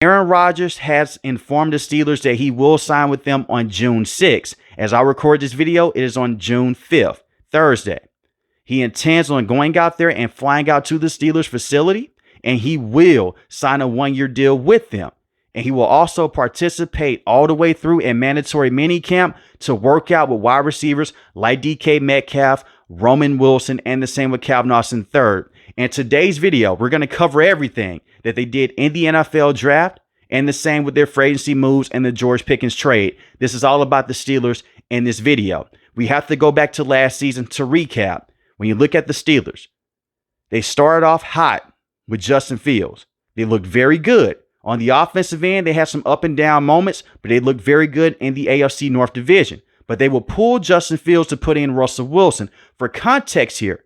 Aaron Rodgers has informed the Steelers that he will sign with them on June 6th. As I record this video, it is on June 5th, Thursday. He intends on going out there and flying out to the Steelers facility, and he will sign a one-year deal with them. And he will also participate all the way through in mandatory minicamp to work out with wide receivers like DK Metcalf, Roman Wilson, and the same with Calvin Austin III. In today's video, we're going to cover everything that they did in the NFL draft and the same with their free agency moves and the George Pickens trade. This is all about the Steelers in this video. We have to go back to last season to recap. When you look at the Steelers, they started off hot with Justin Fields. They looked very good. On the offensive end, they had some up and down moments, but they looked very good in the AFC North Division. But they will pull Justin Fields to put in Russell Wilson. For context here,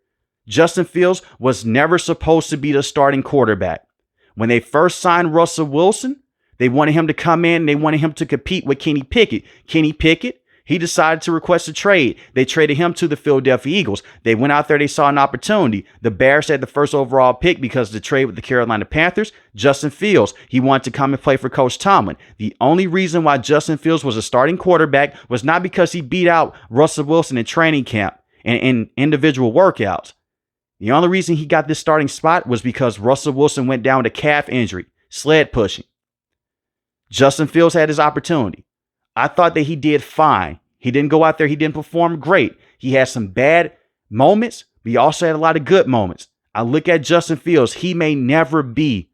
Justin Fields was never supposed to be the starting quarterback. When they first signed Russell Wilson, they wanted him to come in and they wanted him to compete with Kenny Pickett. Kenny Pickett, he decided to request a trade. They traded him to the Philadelphia Eagles. They went out there. They saw an opportunity. The Bears had the first overall pick because of the trade with the Carolina Panthers. Justin Fields, he wanted to come and play for Coach Tomlin. The only reason why Justin Fields was a starting quarterback was not because he beat out Russell Wilson in training camp and in individual workouts. The only reason he got this starting spot was because Russell Wilson went down with a calf injury, sled pushing. Justin Fields had his opportunity. I thought that he did fine. He didn't go out there. He didn't perform great. He had some bad moments, but he also had a lot of good moments. I look at Justin Fields. He may never be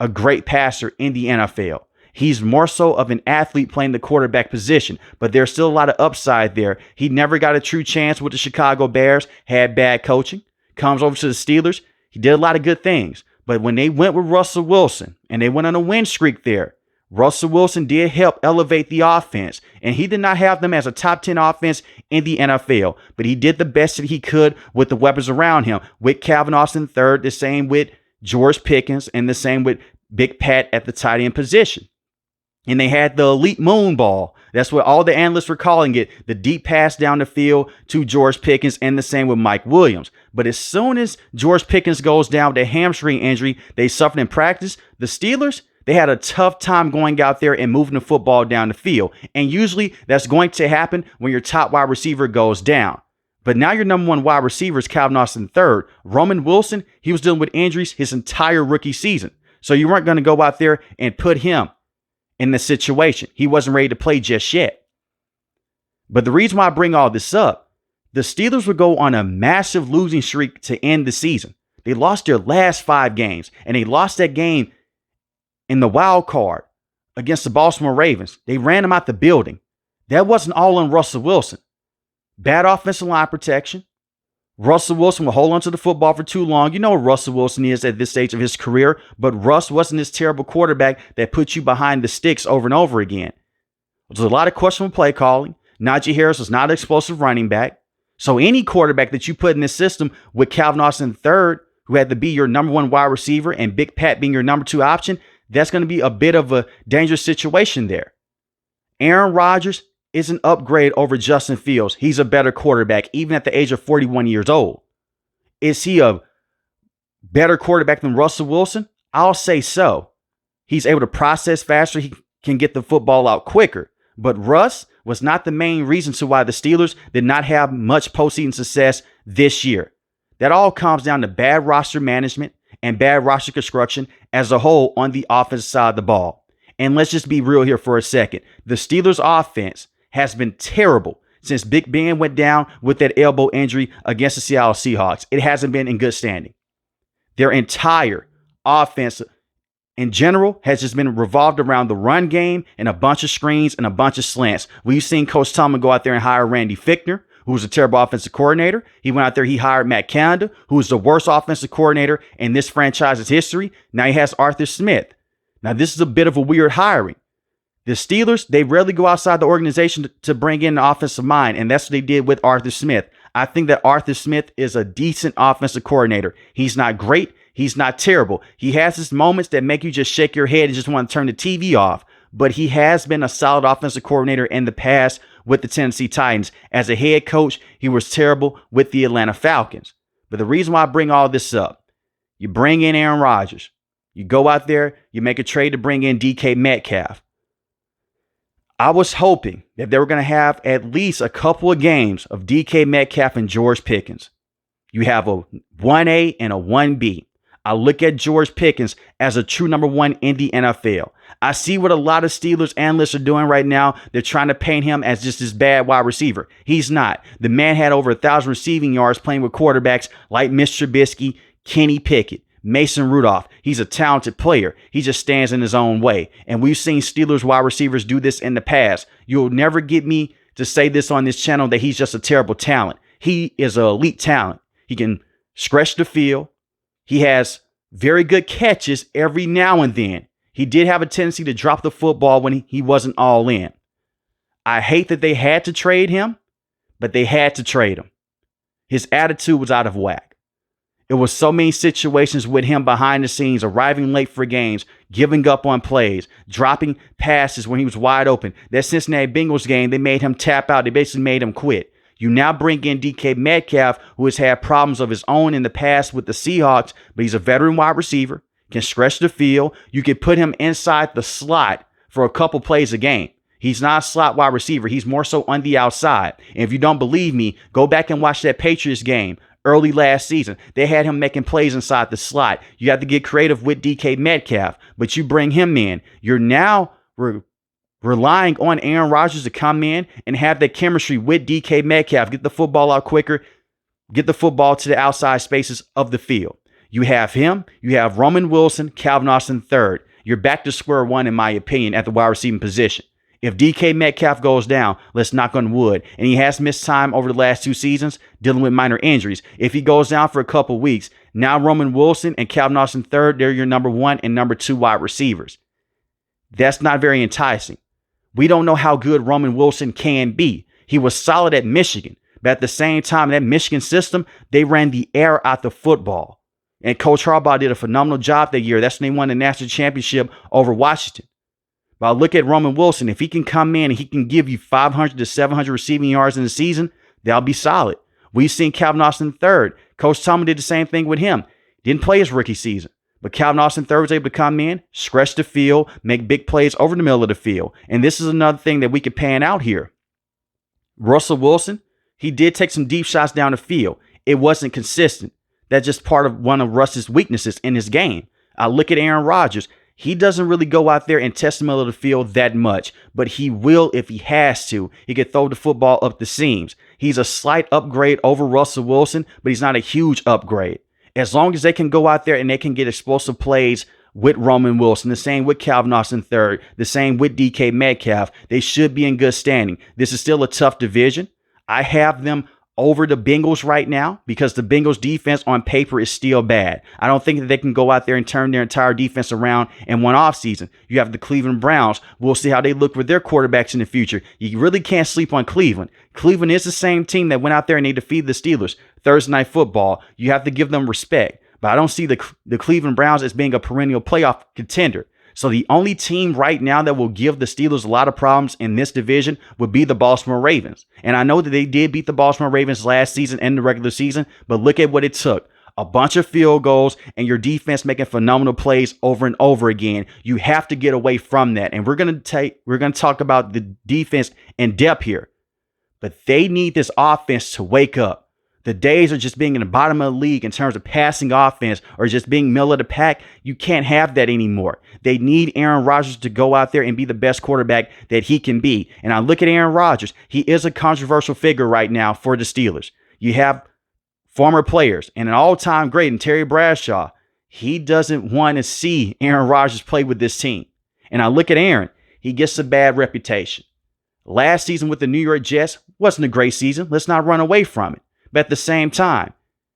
a great passer in the NFL. He's more so of an athlete playing the quarterback position, but there's still a lot of upside there. He never got a true chance with the Chicago Bears, had bad coaching, comes over to the Steelers. He did a lot of good things, but when they went with Russell Wilson and they went on a win streak there, Russell Wilson did help elevate the offense, and he did not have them as a top 10 offense in the NFL, but he did the best that he could with the weapons around him, with Calvin Austin III, the same with George Pickens, and the same with Big Pat at the tight end position. And they had the elite moon ball. That's what all the analysts were calling it, the deep pass down the field to George Pickens, and the same with Mike Williams. But as soon as George Pickens goes down with a hamstring injury they suffered in practice, the Steelers, they had a tough time going out there and moving the football down the field. And usually that's going to happen when your top wide receiver goes down. But now your number one wide receiver is Calvin Austin III. Roman Wilson, he was dealing with injuries his entire rookie season. So you weren't going to go out there and put him in the situation. He wasn't ready to play just yet. But the reason why I bring all this up, the Steelers would go on a massive losing streak to end the season. They lost their last 5 games, and they lost that game in the wild card against the Baltimore Ravens. They ran him out the building. That wasn't all on Russell Wilson. Bad offensive line protection. Russell Wilson will hold on to the football for too long. You know what Russell Wilson is at this stage of his career, but Russ wasn't this terrible quarterback that puts you behind the sticks over and over again. There's a lot of questionable play calling. Najee Harris was not an explosive running back. So any quarterback that you put in this system with Calvin Austin III, who had to be your number one wide receiver, and Big Pat being your number 2 option, that's going to be a bit of a dangerous situation there. Aaron Rodgers is an upgrade over Justin Fields. He's a better quarterback, even at the age of 41 years old. Is he a better quarterback than Russell Wilson? I'll say so. He's able to process faster. He can get the football out quicker. But Russ was not the main reason to why the Steelers did not have much postseason success this year. That all comes down to bad roster management and bad roster construction as a whole on the offensive side of the ball. And let's just be real here for a second. The Steelers offense has been terrible since Big Ben went down with that elbow injury against the Seattle Seahawks. It hasn't been in good standing. Their entire offense in general has just been revolved around the run game and a bunch of screens and a bunch of slants. We've seen Coach Tomlin go out there and hire Randy Fichtner, who was a terrible offensive coordinator. He went out there, he hired Matt Canada, who was the worst offensive coordinator in this franchise's history. Now he has Arthur Smith. Now this is a bit of a weird hiring. The Steelers, they rarely go outside the organization to bring in an offensive mind, and that's what they did with Arthur Smith. I think that Arthur Smith is a decent offensive coordinator. He's not great. He's not terrible. He has his moments that make you just shake your head and just want to turn the TV off. But he has been a solid offensive coordinator in the past with the Tennessee Titans. As a head coach, he was terrible with the Atlanta Falcons. But the reason why I bring all this up, you bring in Aaron Rodgers. You go out there, you make a trade to bring in DK Metcalf. I was hoping that they were going to have at least a couple of games of DK Metcalf and George Pickens. You have a 1A and a 1B. I look at George Pickens as a true number one in the NFL. I see what a lot of Steelers analysts are doing right now. They're trying to paint him as just this bad wide receiver. He's not. The man had over 1,000 receiving yards playing with quarterbacks like Mr. Trubisky, Kenny Pickett, Mason Rudolph. He's a talented player. He just stands in his own way. And we've seen Steelers wide receivers do this in the past. You'll never get me to say this on this channel that he's just a terrible talent. He is an elite talent. He can stretch the field. He has very good catches every now and then. He did have a tendency to drop the football when he wasn't all in. I hate that they had to trade him, but they had to trade him. His attitude was out of whack. It was so many situations with him behind the scenes, arriving late for games, giving up on plays, dropping passes when he was wide open. That Cincinnati Bengals game, they made him tap out. They basically made him quit. You now bring in DK Metcalf, who has had problems of his own in the past with the Seahawks, but he's a veteran wide receiver, can stretch the field. You can put him inside the slot for a couple plays a game. He's not a slot wide receiver. He's more so on the outside. And if you don't believe me, go back and watch that Patriots game early last season. They had him making plays inside the slot. You have to get creative with DK Metcalf, but you bring him in. You're now relying on Aaron Rodgers to come in and have that chemistry with DK Metcalf, get the football out quicker, get the football to the outside spaces of the field. You have him, you have Roman Wilson, Calvin Austin III. You're back to square one, in my opinion, at the wide receiving position. If DK Metcalf goes down, let's knock on wood, and he has missed time over the last 2 seasons dealing with minor injuries. If he goes down for a couple weeks, now Roman Wilson and Calvin Austin III, they're your number 1 and number 2 wide receivers. That's not very enticing. We don't know how good Roman Wilson can be. He was solid at Michigan, but at the same time, that Michigan system, they ran the air out the football. And Coach Harbaugh did a phenomenal job that year. That's when they won the national championship over Washington. But I look at Roman Wilson. If he can come in and he can give you 500 to 700 receiving yards in the season, that'll be solid. We've seen Calvin Austin III. Coach Tomlin did the same thing with him. Didn't play his rookie season. But Calvin Austin III was able to come in, stretch the field, make big plays over the middle of the field. And this is another thing that we could pan out here. Russell Wilson, he did take some deep shots down the field. It wasn't consistent. That's just part of one of Russ's weaknesses in his game. I look at Aaron Rodgers. He doesn't really go out there and test the middle of the field that much, but he will if he has to. He can throw the football up the seams. He's a slight upgrade over Russell Wilson, but he's not a huge upgrade. As long as they can go out there and they can get explosive plays with Roman Wilson, the same with Calvin Austin III, the same with DK Metcalf, they should be in good standing. This is still a tough division. I have them over the Bengals right now because the Bengals defense on paper is still bad. I don't think that they can go out there and turn their entire defense around in one offseason. You have the Cleveland Browns. We'll see how they look with their quarterbacks in the future. You really can't sleep on Cleveland. Cleveland is the same team that went out there and they defeated the Steelers Thursday Night Football. You have to give them respect. But I don't see the Cleveland Browns as being a perennial playoff contender. So the only team right now that will give the Steelers a lot of problems in this division would be the Baltimore Ravens. And I know that they did beat the Baltimore Ravens last season and the regular season, but look at what it took. A bunch of field goals and your defense making phenomenal plays over and over again. You have to get away from that. And we're going to talk about the defense in depth here. But they need this offense to wake up. The days of just being in the bottom of the league in terms of passing offense or just being middle of the pack, you can't have that anymore. They need Aaron Rodgers to go out there and be the best quarterback that he can be. And I look at Aaron Rodgers. He is a controversial figure right now for the Steelers. You have former players and an all-time great in Terry Bradshaw. He doesn't want to see Aaron Rodgers play with this team. And I look at Aaron. He gets a bad reputation. Last season with the New York Jets wasn't a great season. Let's not run away from it. But at the same time,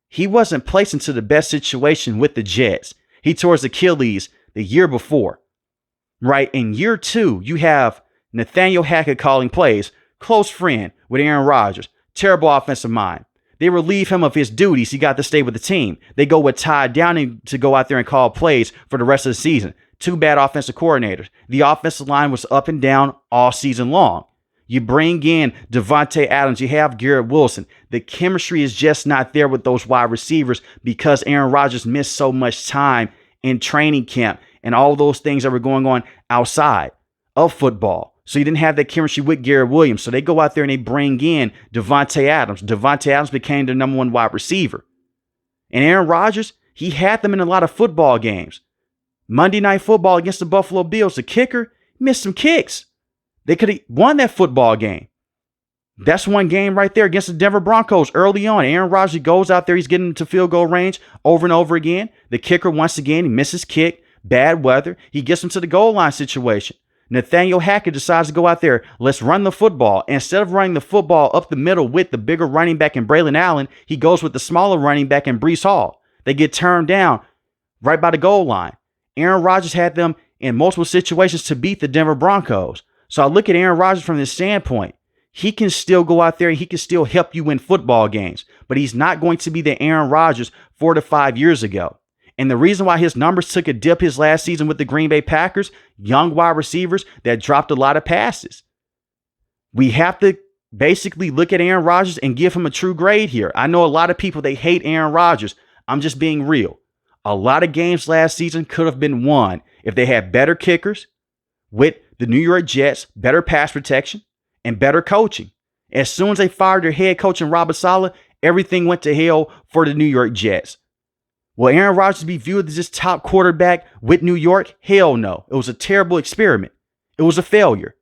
he wasn't placed into the best situation with the Jets. He tore his Achilles the year before. Right? In year 2, you have Nathaniel Hackett calling plays, close friend with Aaron Rodgers, terrible offensive mind. They relieve him of his duties. He got to stay with the team. They go with Ty Downing to go out there and call plays for the rest of the season. 2 bad offensive coordinators. The offensive line was up and down all season long. You bring in Devontae Adams. You have Garrett Wilson. The chemistry is just not there with those wide receivers because Aaron Rodgers missed so much time in training camp and all those things that were going on outside of football. So you didn't have that chemistry with Garrett Williams. So they go out there and they bring in Devontae Adams. Devontae Adams became their number one wide receiver. And Aaron Rodgers, he had them in a lot of football games. Monday Night Football against the Buffalo Bills, the kicker missed some kicks. They could have won that football game. That's one game right there against the Denver Broncos early on. Aaron Rodgers goes out there. He's getting into field goal range over and over again. The kicker, once again, he misses kick, bad weather. He gets him to the goal line situation. Nathaniel Hackett decides to go out there. Let's run the football. Instead of running the football up the middle with the bigger running back in Braylon Allen, he goes with the smaller running back in Breece Hall. They get turned down right by the goal line. Aaron Rodgers had them in multiple situations to beat the Denver Broncos. So I look at Aaron Rodgers from this standpoint. He can still go out there and he can still help you win football games, but he's not going to be the Aaron Rodgers 4 to 5 years ago. And the reason why his numbers took a dip his last season with the Green Bay Packers, young wide receivers that dropped a lot of passes. We have to basically look at Aaron Rodgers and give him a true grade here. I know a lot of people, they hate Aaron Rodgers. I'm just being real. A lot of games last season could have been won if they had better kickers with the New York Jets, better pass protection, and better coaching. As soon as they fired their head coach in Robert Saleh, everything went to hell for the New York Jets. Will Aaron Rodgers be viewed as this top quarterback with New York? Hell no. It was a terrible experiment. It was a failure.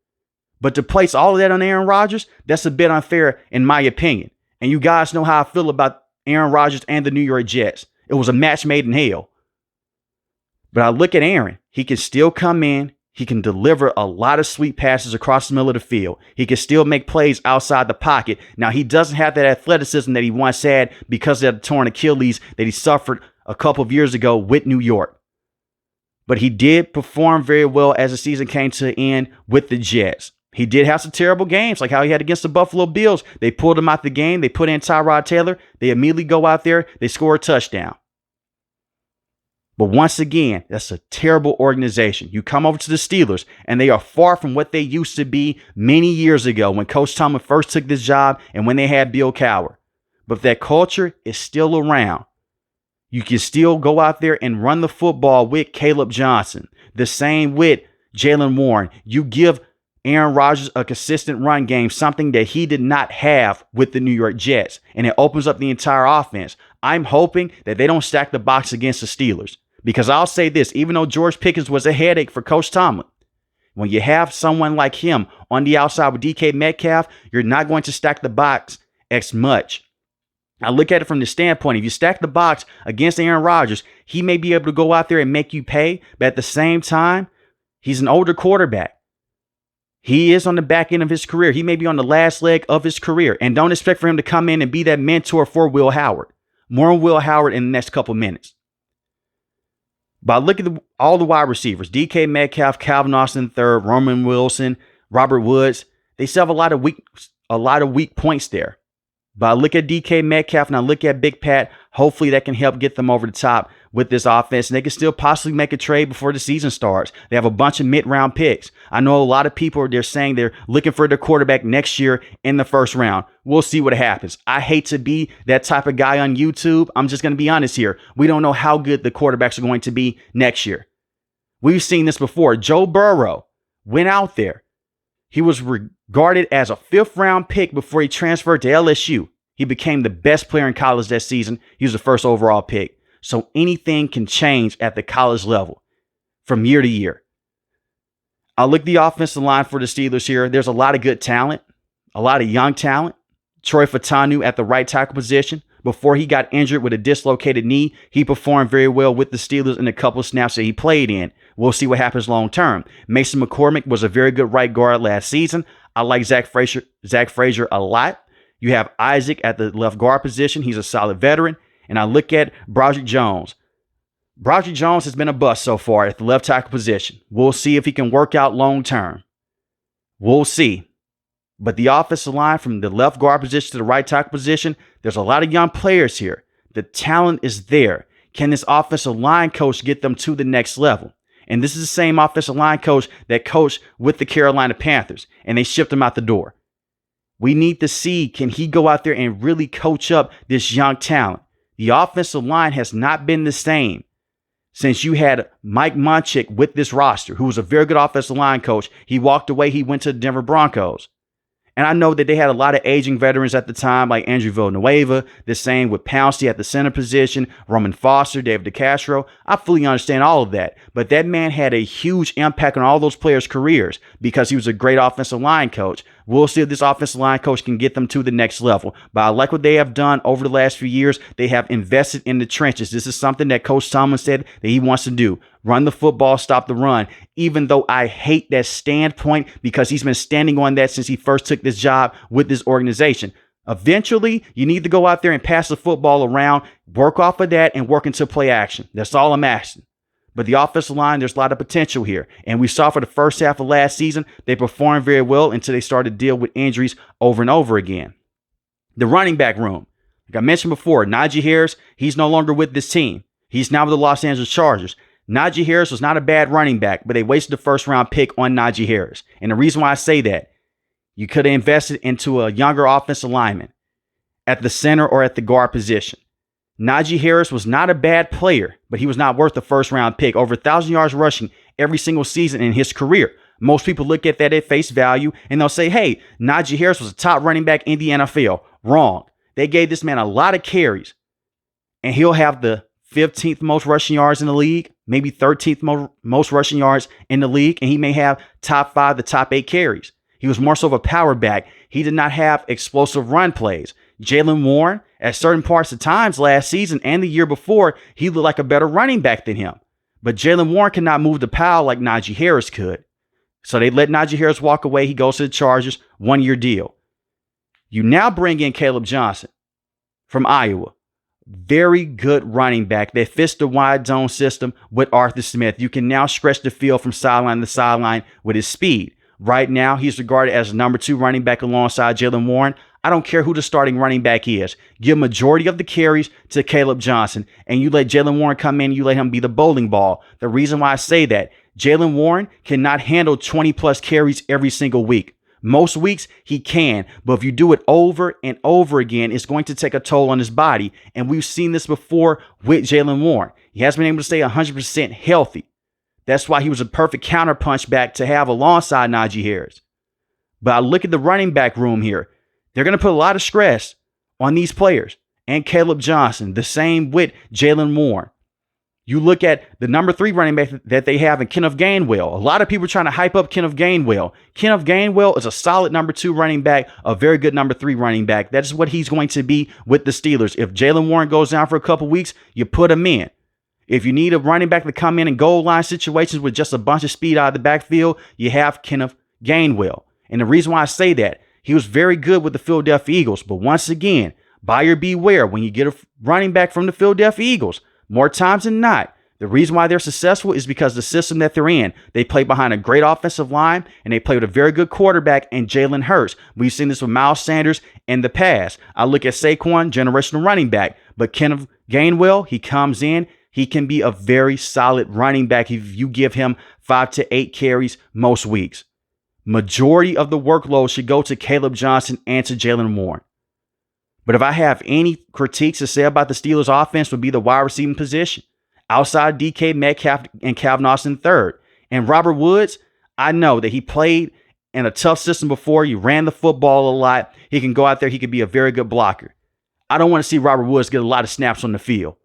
But to place all of that on Aaron Rodgers, that's a bit unfair in my opinion. And you guys know how I feel about Aaron Rodgers and the New York Jets. It was a match made in hell. But I look at Aaron. He can still come in. He can deliver a lot of sweet passes across the middle of the field. He can still make plays outside the pocket. Now, he doesn't have that athleticism that he once had because of that torn Achilles that he suffered a couple of years ago with New York. But he did perform very well as the season came to an end with the Jets. He did have some terrible games, like how he had against the Buffalo Bills. They pulled him out the game. They put in Tyrod Taylor. They immediately go out there. They score a touchdown. But once again, that's a terrible organization. You come over to the Steelers, and they are far from what they used to be many years ago when Coach Tomlin first took this job and when they had Bill Cowher. But that culture is still around. You can still go out there and run the football with Caleb Johnson. The same with Jaylen Warren. You give Aaron Rodgers a consistent run game, something that he did not have with the New York Jets. And it opens up the entire offense. I'm hoping that they don't stack the box against the Steelers. Because I'll say this, even though George Pickens was a headache for Coach Tomlin, when you have someone like him on the outside with DK Metcalf, you're not going to stack the box as much. I look at it from the standpoint, if you stack the box against Aaron Rodgers, he may be able to go out there and make you pay, but at the same time, he's an older quarterback. He is on the back end of his career. He may be on the last leg of his career, and don't expect for him to come in and be that mentor for Will Howard. More on Will Howard in the next couple minutes. But I look at all the wide receivers, DK Metcalf, Calvin Austin III, Roman Wilson, Robert Woods. They still have a lot of weak points there. But I look at DK Metcalf and I look at Big Pat. Hopefully that can help get them over the top with this offense. And they can still possibly make a trade before the season starts. They have a bunch of mid-round picks. I know a lot of people, they're saying they're looking for their quarterback next year in the first round. We'll see what happens. I hate to be that type of guy on YouTube. I'm just going to be honest here. We don't know how good the quarterbacks are going to be next year. We've seen this before. Joe Burrow went out there. He was regarded as a 5th round pick before he transferred to LSU. He became the best player in college that season. He was the first overall pick. So anything can change at the college level from year to year. I look at the offensive line for the Steelers here. There's a lot of good talent, a lot of young talent. Troy Fautanu at the right tackle position. Before he got injured with a dislocated knee, he performed very well with the Steelers in a couple of snaps that he played in. We'll see what happens long term. Mason McCormick was a very good right guard last season. I like Zach Frazier a lot. You have Isaac at the left guard position. He's a solid veteran. And I look at Broderick Jones. Broderick Jones has been a bust so far at the left tackle position. We'll see if he can work out long term. We'll see. But the offensive line from the left guard position to the right tackle position, there's a lot of young players here. The talent is there. Can this offensive line coach get them to the next level? And this is the same offensive line coach that coached with the Carolina Panthers, and they shipped him out the door. We need to see, can he go out there and really coach up this young talent? The offensive line has not been the same Since you had Mike Munchak with this roster, who was a very good offensive line coach, he walked away, he went to the Denver Broncos. And I know that they had a lot of aging veterans at the time, like Andrew Villanueva, the same with Pouncey at the center position, Roman Foster, David DeCastro. I fully understand all of that. But that man had a huge impact on all those players' careers because he was a great offensive line coach. We'll see if this offensive line coach can get them to the next level. But I like what they have done over the last few years. They have invested in the trenches. This is something that Coach Tomlin said that he wants to do. Run the football, stop the run, even though I hate that standpoint because he's been standing on that since he first took this job with this organization. Eventually, you need to go out there and pass the football around, work off of that, and work into play action. That's all I'm asking. But the offensive line, there's a lot of potential here. And we saw for the first half of last season, they performed very well until they started to deal with injuries over and over again. The running back room. Like I mentioned before, Najee Harris, he's no longer with this team. He's now with the Los Angeles Chargers. Najee Harris was not a bad running back, but they wasted the first round pick on Najee Harris. And the reason why I say that, you could have invested into a younger offensive lineman at the center or at the guard position. Najee Harris was not a bad player, but he was not worth the first round pick. Over 1,000 yards rushing every single season in his career. Most people look at that at face value and they'll say, hey, Najee Harris was a top running back in the NFL. Wrong. They gave this man a lot of carries and he'll have the 15th most rushing yards in the league, maybe 13th most rushing yards in the league, and he may have top 5 to top 8 carries. He was more so of a power back. He did not have explosive run plays. Jaylen Warren, at certain parts of times last season and the year before, he looked like a better running back than him. But Jaylen Warren cannot move the pile like Najee Harris could. So they let Najee Harris walk away. He goes to the Chargers, 1-year deal. You now bring in Caleb Johnson from Iowa. Very good running back that fits the wide zone system with Arthur Smith. You can now stretch the field from sideline to sideline with his speed. Right now, he's regarded as number 2 running back alongside Jaylen Warren. I don't care who the starting running back is. Give majority of the carries to Caleb Johnson, and you let Jaylen Warren come in, you let him be the bowling ball. The reason why I say that, Jaylen Warren cannot handle 20-plus carries every single week. Most weeks he can, but if you do it over and over again, it's going to take a toll on his body. And we've seen this before with Jaylen Warren. He hasn't been able to stay 100% healthy. That's why he was a perfect counterpunch back to have alongside Najee Harris. But I look at the running back room here. They're going to put a lot of stress on these players and Caleb Johnson, the same with Jaylen Warren. You look at the number 3 running back that they have in Kenneth Gainwell. A lot of people are trying to hype up Kenneth Gainwell. Kenneth Gainwell is a solid number 2 running back, a very good number 3 running back. That is what he's going to be with the Steelers. If Jaylen Warren goes down for a couple weeks, you put him in. If you need a running back to come in goal line situations with just a bunch of speed out of the backfield, you have Kenneth Gainwell. And the reason why I say that, he was very good with the Philadelphia Eagles. But once again, buyer beware when you get a running back from the Philadelphia Eagles. More times than not, the reason why they're successful is because the system that they're in. They play behind a great offensive line, and they play with a very good quarterback in Jalen Hurts. We've seen this with Miles Sanders in the past. I look at Saquon, generational running back. But Kenneth Gainwell, he comes in. He can be a very solid running back if you give him 5 to 8 carries most weeks. Majority of the workload should go to Caleb Johnson and to Jaylen Warren. But if I have any critiques to say about the Steelers offense, would be the wide receiving position. Outside DK Metcalf and Calvin Austin III. And Robert Woods, I know that he played in a tough system before. He ran the football a lot. He can go out there. He could be a very good blocker. I don't want to see Robert Woods get a lot of snaps on the field.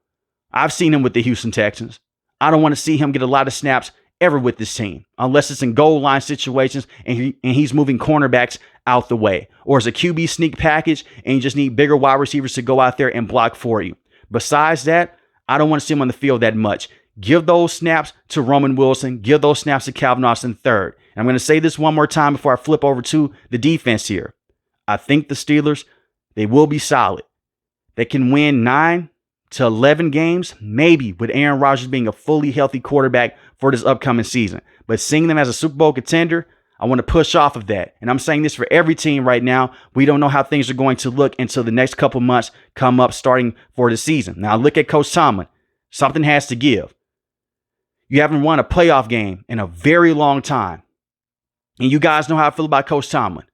I've seen him with the Houston Texans. I don't want to see him get a lot of snaps ever with this team, unless it's in goal line situations and he's moving cornerbacks out the way, or as a QB sneak package and you just need bigger wide receivers to go out there and block for you. Besides that, I don't want to see him on the field that much. Give those snaps to Roman Wilson. Give those snaps to Calvin Austin III. And I'm going to say this one more time before I flip over to the defense here. I think the Steelers, they will be solid. They can win 9 to 11 games, maybe with Aaron Rodgers being a fully healthy quarterback for this upcoming season. But seeing them as a Super Bowl contender, I want to push off of that. And I'm saying this for every team right now. We don't know how things are going to look until the next couple months come up starting for the season. Now look at Coach Tomlin. Something has to give. You haven't won a playoff game in a very long time. And you guys know how I feel about Coach Tomlin.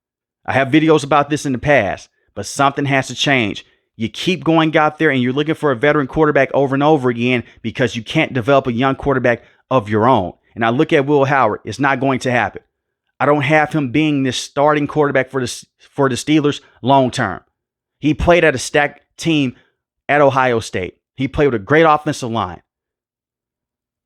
I have videos about this in the past, but something has to change. You keep going out there and you're looking for a veteran quarterback over and over again because you can't develop a young quarterback of your own. And I look at Will Howard. It's not going to happen. I don't have him being this starting quarterback for the Steelers long term. He played at a stacked team at Ohio State. He played with a great offensive line.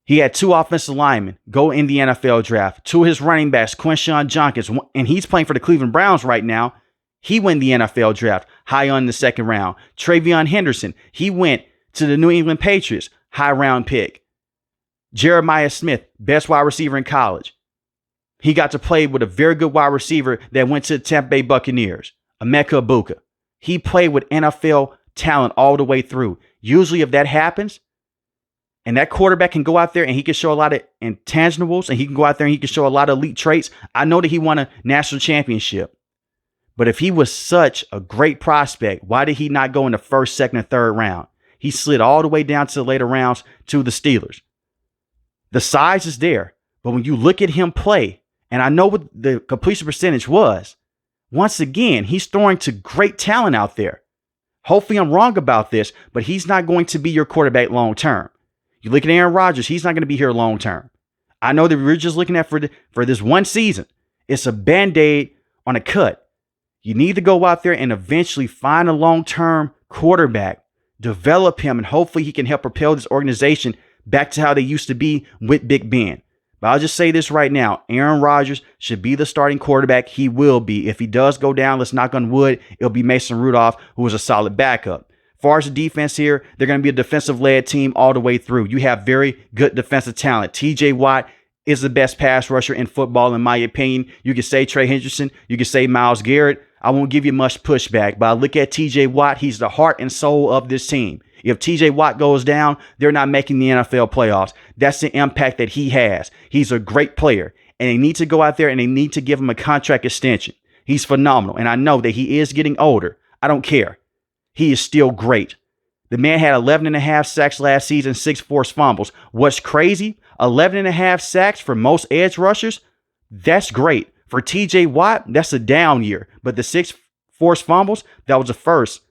He had 2 offensive linemen go in the NFL draft. 2 of his running backs, Quinshon Judkins, and he's playing for the Cleveland Browns right now. He went the NFL draft high on the 2nd round. Travion Henderson, he went to the New England Patriots, high round pick. Jeremiah Smith, best wide receiver in college. He got to play with a very good wide receiver that went to the Tampa Bay Buccaneers, Emeka Egbuka. He played with NFL talent all the way through. Usually if that happens, and that quarterback can go out there and he can show a lot of intangibles, and he can go out there and he can show a lot of elite traits. I know that he won a national championship. But if he was such a great prospect, why did he not go in the 1st, 2nd, and 3rd round? He slid all the way down to the later rounds to the Steelers. The size is there, but when you look at him play, and I know what the completion percentage was, once again, he's throwing to great talent out there. Hopefully I'm wrong about this, but he's not going to be your quarterback long term. You look at Aaron Rodgers, he's not going to be here long term. I know that we're just looking at for this one season. It's a Band-Aid on a cut. You need to go out there and eventually find a long-term quarterback, develop him, and hopefully he can help propel this organization back to how they used to be with Big Ben. But I'll just say this right now. Aaron Rodgers should be the starting quarterback. He will be. If he does go down, let's knock on wood, it'll be Mason Rudolph, who is a solid backup. As far as the defense here, they're going to be a defensive-led team all the way through. You have very good defensive talent. TJ Watt is the best pass rusher in football, in my opinion. You can say Trey Hendrickson. You can say Myles Garrett. I won't give you much pushback, but I look at TJ Watt. He's the heart and soul of this team. If TJ Watt goes down, they're not making the NFL playoffs. That's the impact that he has. He's a great player, and they need to go out there and they need to give him a contract extension. He's phenomenal, and I know that he is getting older. I don't care. He is still great. The man had 11.5 sacks last season, 6 forced fumbles. What's crazy? 11.5 sacks for most edge rushers? That's great. For TJ Watt, that's a down year. But the 6 forced fumbles, that was the first.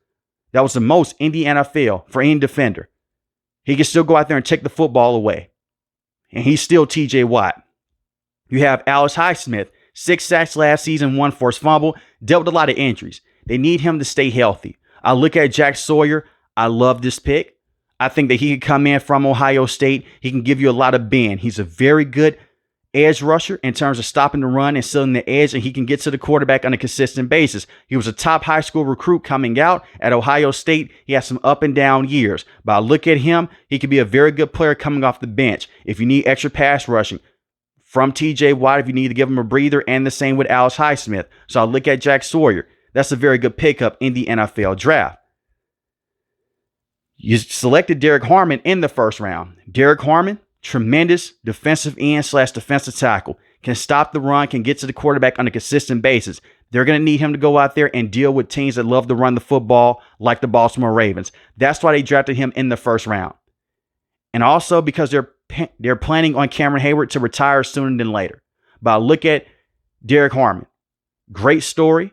That was the most in the NFL for any defender. He can still go out there and take the football away. And he's still TJ Watt. You have Alex Highsmith, 6 sacks last season, 1 forced fumble, dealt with a lot of injuries. They need him to stay healthy. I look at Jack Sawyer. I love this pick. I think that he could come in from Ohio State. He can give you a lot of bend. He's a very good edge rusher in terms of stopping the run and sealing the edge, and he can get to the quarterback on a consistent basis. He was a top high school recruit coming out at Ohio State. He has some up and down years, but I look at him. He could be a very good player coming off the bench. If you need extra pass rushing from TJ Watt, if you need to give him a breather, and the same with Alex Highsmith. So I look at Jack Sawyer. That's a very good pickup in the NFL draft. You selected Derek Harmon in the 1st round. Derek Harmon, tremendous defensive end / defensive tackle. Can stop the run, can get to the quarterback on a consistent basis. They're going to need him to go out there and deal with teams that love to run the football like the Baltimore Ravens. That's why they drafted him in the 1st round. And also because they're planning on Cameron Hayward to retire sooner than later. But I look at Derek Harmon. Great story.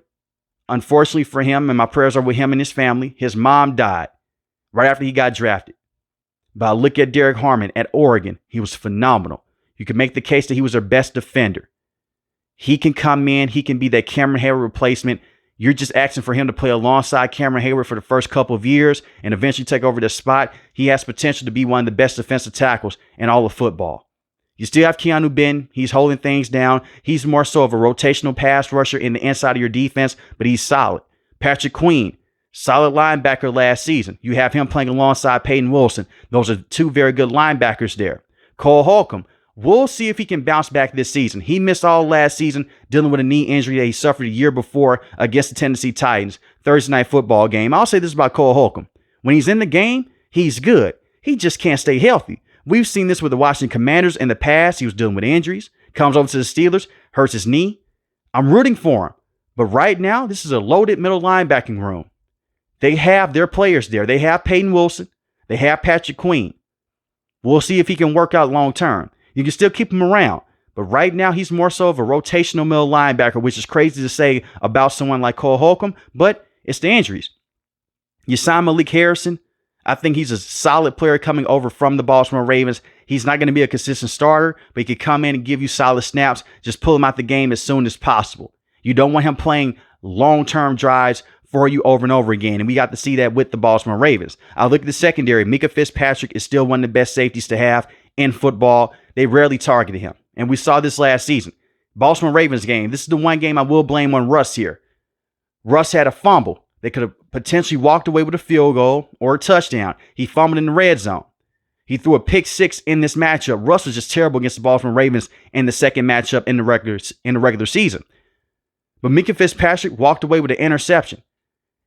Unfortunately for him, and my prayers are with him and his family, his mom died right after he got drafted. But I look at Derek Harmon at Oregon. He was phenomenal. You can make the case that he was their best defender. He can come in. He can be that Cameron Hayward replacement. You're just asking for him to play alongside Cameron Hayward for the first couple of years and eventually take over this spot. He has potential to be one of the best defensive tackles in all of football. You still have Keanu Benton. He's holding things down. He's more so of a rotational pass rusher in the inside of your defense, but he's solid. Patrick Queen, solid linebacker last season. You have him playing alongside Peyton Wilson. Those are 2 very good linebackers there. Cole Holcomb, we'll see if he can bounce back this season. He missed all last season dealing with a knee injury that he suffered a year before against the Tennessee Titans, Thursday night football game. I'll say this about Cole Holcomb. When he's in the game, he's good. He just can't stay healthy. We've seen this with the Washington Commanders in the past. He was dealing with injuries, comes over to the Steelers, hurts his knee. I'm rooting for him. But right now, this is a loaded middle linebacking room. They have their players there. They have Peyton Wilson. They have Patrick Queen. We'll see if he can work out long term. You can still keep him around. But right now, he's more so of a rotational middle linebacker, which is crazy to say about someone like Cole Holcomb, but it's the injuries. You sign Malik Harrison. I think he's a solid player coming over from the Baltimore Ravens. He's not going to be a consistent starter, but he could come in and give you solid snaps. Just pull him out the game as soon as possible. You don't want him playing long-term drives for you over and over again, and we got to see that with the Baltimore Ravens. I look at the secondary. Micah Fitzpatrick is still one of the best safeties to have in football. They rarely targeted him, and we saw this last season. Baltimore Ravens game. This is the one game I will blame on Russ here. Russ had a fumble. They could have potentially walked away with a field goal or a touchdown. He fumbled in the red zone. He threw a pick six in this matchup. Russ was just terrible against the Baltimore Ravens in the second matchup in the regular season. But Micah Fitzpatrick walked away with an interception.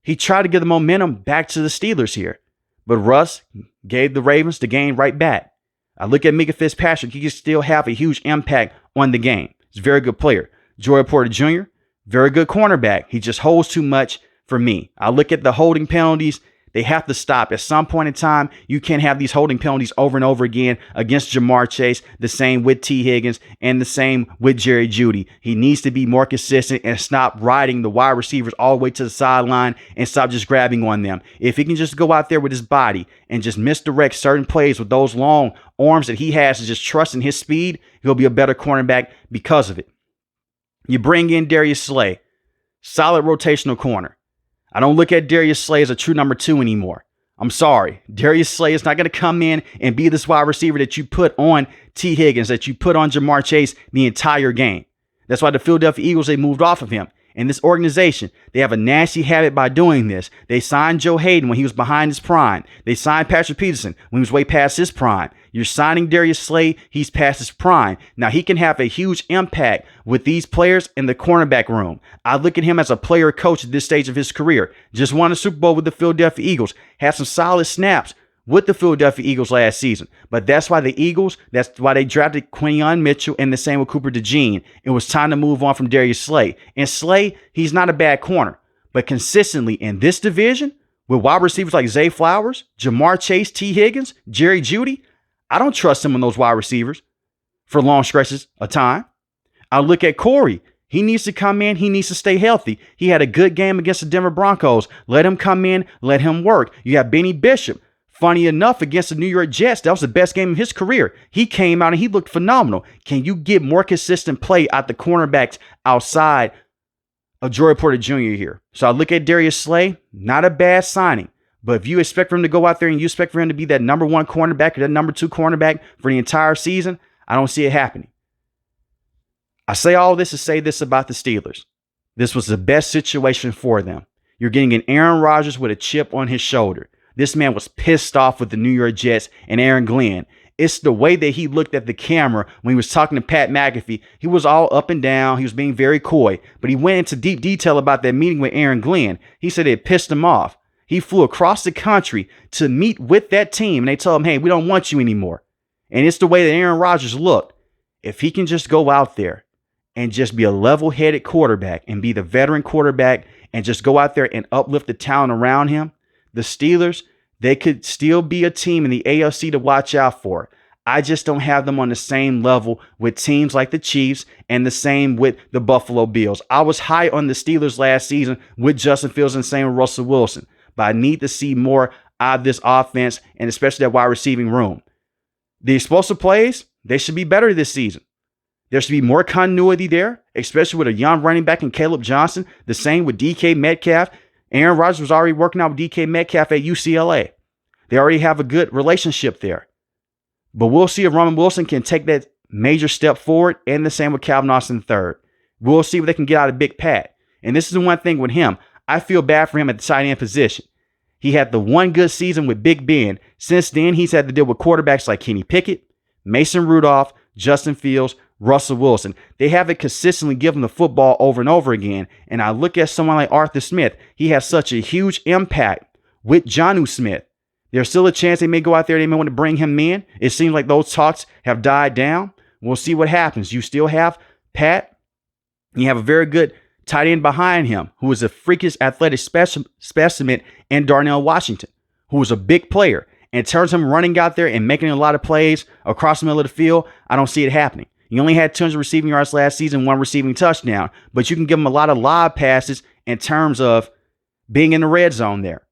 He tried to get the momentum back to the Steelers here. But Russ gave the Ravens the game right back. I look at Micah Fitzpatrick. He can still have a huge impact on the game. He's a very good player. Joey Porter Jr., very good cornerback. He just holds too much for me. I look at the holding penalties. They have to stop. At some point in time, you can't have these holding penalties over and over again against Jamar Chase, the same with T. Higgins, and the same with Jerry Jeudy. He needs to be more consistent and stop riding the wide receivers all the way to the sideline and stop just grabbing on them. If he can just go out there with his body and just misdirect certain plays with those long arms that he has and just trust in his speed, he'll be a better cornerback because of it. You bring in Darius Slay, solid rotational corner. I don't look at Darius Slay as a true number 2 anymore. I'm sorry. Darius Slay is not going to come in and be this wide receiver that you put on T. Higgins, that you put on Jamar Chase the entire game. That's why the Philadelphia Eagles, they moved off of him. And this organization, they have a nasty habit by doing this. They signed Joe Hayden when he was behind his prime. They signed Patrick Peterson when he was way past his prime. You're signing Darius Slay, he's past his prime. Now, he can have a huge impact with these players in the cornerback room. I look at him as a player coach at this stage of his career. Just won a Super Bowl with the Philadelphia Eagles. Had some solid snaps with the Philadelphia Eagles last season. But that's why the Eagles, that's why they drafted Quinyon Mitchell and the same with Cooper DeJean. It was time to move on from Darius Slay. And Slay, he's not a bad corner. But consistently in this division, with wide receivers like Zay Flowers, Jamar Chase, T. Higgins, Jerry Jeudy, I don't trust him on those wide receivers for long stretches of time. I look at Corey. He needs to come in. He needs to stay healthy. He had a good game against the Denver Broncos. Let him come in. Let him work. You have Benny Bishop. Funny enough, against the New York Jets, that was the best game of his career. He came out and he looked phenomenal. Can you get more consistent play out the cornerbacks outside of Joey Porter Jr. here? So I look at Darius Slay, not a bad signing. But if you expect for him to go out there and you expect for him to be that number 1 cornerback or that number 2 cornerback for the entire season, I don't see it happening. I say all this to say this about the Steelers. This was the best situation for them. You're getting an Aaron Rodgers with a chip on his shoulder. This man was pissed off with the New York Jets and Aaron Glenn. It's the way that he looked at the camera when he was talking to Pat McAfee. He was all up and down. He was being very coy. But he went into deep detail about that meeting with Aaron Glenn. He said it pissed him off. He flew across the country to meet with that team. And they told him, hey, we don't want you anymore. And it's the way that Aaron Rodgers looked. If he can just go out there and just be a level-headed quarterback and be the veteran quarterback and just go out there and uplift the talent around him, the Steelers, they could still be a team in the AFC to watch out for. I just don't have them on the same level with teams like the Chiefs and the same with the Buffalo Bills. I was high on the Steelers last season with Justin Fields and same with Russell Wilson, but I need to see more out of this offense and especially that wide receiving room. The explosive plays, they should be better this season. There should be more continuity there, especially with a young running back in Caleb Johnson. The same with DK Metcalf. Aaron Rodgers was already working out with DK Metcalf at UCLA. They already have a good relationship there. But we'll see if Roman Wilson can take that major step forward, and the same with Calvin Austin III. We'll see what they can get out of Big Pat. And this is the one thing with him. I feel bad for him at the tight end position. He had the one good season with Big Ben. Since then, he's had to deal with quarterbacks like Kenny Pickett, Mason Rudolph, Justin Fields, Russell Wilson. They haven't consistently given the football over and over again. And I look at someone like Arthur Smith. He has such a huge impact with Jonnu Smith. There's still a chance they may go out there. They may want to bring him in. It seems like those talks have died down. We'll see what happens. You still have Pat. You have a very good tight end behind him who is a freakish athletic specimen in Darnell Washington, who is a big player. In terms of him running out there and making a lot of plays across the middle of the field, I don't see it happening. He only had 200 receiving yards last season, 1 receiving touchdown, but you can give him a lot of lob passes in terms of being in the red zone there.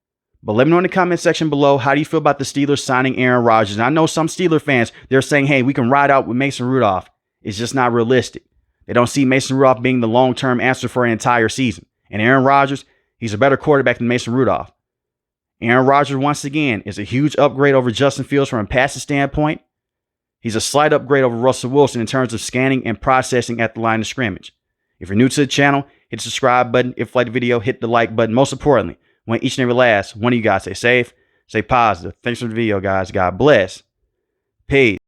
But let me know in the comment section below, how do you feel about the Steelers signing Aaron Rodgers? And I know some Steeler fans, they're saying, hey, we can ride out with Mason Rudolph. It's just not realistic. They don't see Mason Rudolph being the long-term answer for an entire season. And Aaron Rodgers, he's a better quarterback than Mason Rudolph. Aaron Rodgers, once again, is a huge upgrade over Justin Fields from a passing standpoint. He's a slight upgrade over Russell Wilson in terms of scanning and processing at the line of scrimmage. If you're new to the channel, hit the subscribe button. If you like the video, hit the like button. Most importantly, I want each and every last one of you guys stay safe, stay positive. Thanks for the video, guys. God bless. Peace.